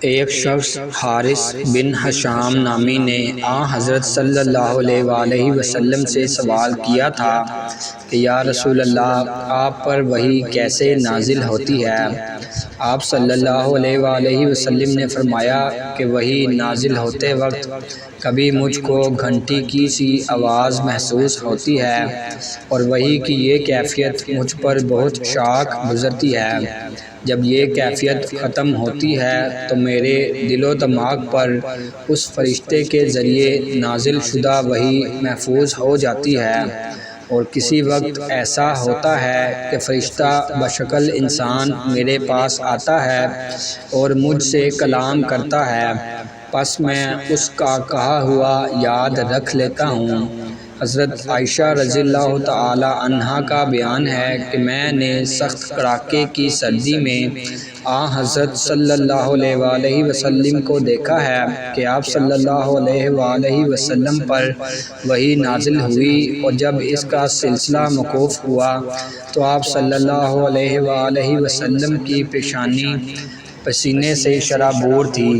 ایک شخص حارث بن حشام نامی نے حضرت صلی اللہ علیہ وآلہ وسلم سے سوال کیا تھا کہ یا رسول اللہ، آپ پر وحی کیسے نازل ہوتی ہے؟ آپ صلی اللہ علیہ وآلہ وسلم نے فرمایا کہ وحی نازل ہوتے وقت کبھی مجھ کو گھنٹی کی سی آواز محسوس ہوتی ہے اور وحی کی یہ کیفیت مجھ پر بہت شاق گزرتی ہے۔ جب یہ کیفیت ختم ہوتی ہے تو میرے دل و دماغ پر اس فرشتے کے ذریعے نازل شدہ وحی محفوظ ہو جاتی ہے، اور کسی وقت ایسا ہوتا ہے کہ فرشتہ بشکل انسان میرے پاس آتا ہے اور مجھ سے کلام کرتا ہے، پس میں اس کا کہا ہوا یاد رکھ لیتا ہوں۔ حضرت عائشہ رضی اللہ تعالی عنہا کا بیان ہے کہ میں نے سخت کڑاکے کی سردی میں حضرت صلی اللہ علیہ وآلہ وسلم کو دیکھا ہے کہ آپ صلی اللہ علیہ وآلہ وسلم پر وحی نازل ہوئی، اور جب اس کا سلسلہ موقوف ہوا تو آپ صلی اللہ علیہ وآلہ وسلم کی پیشانی پسینے سے شرابور تھی۔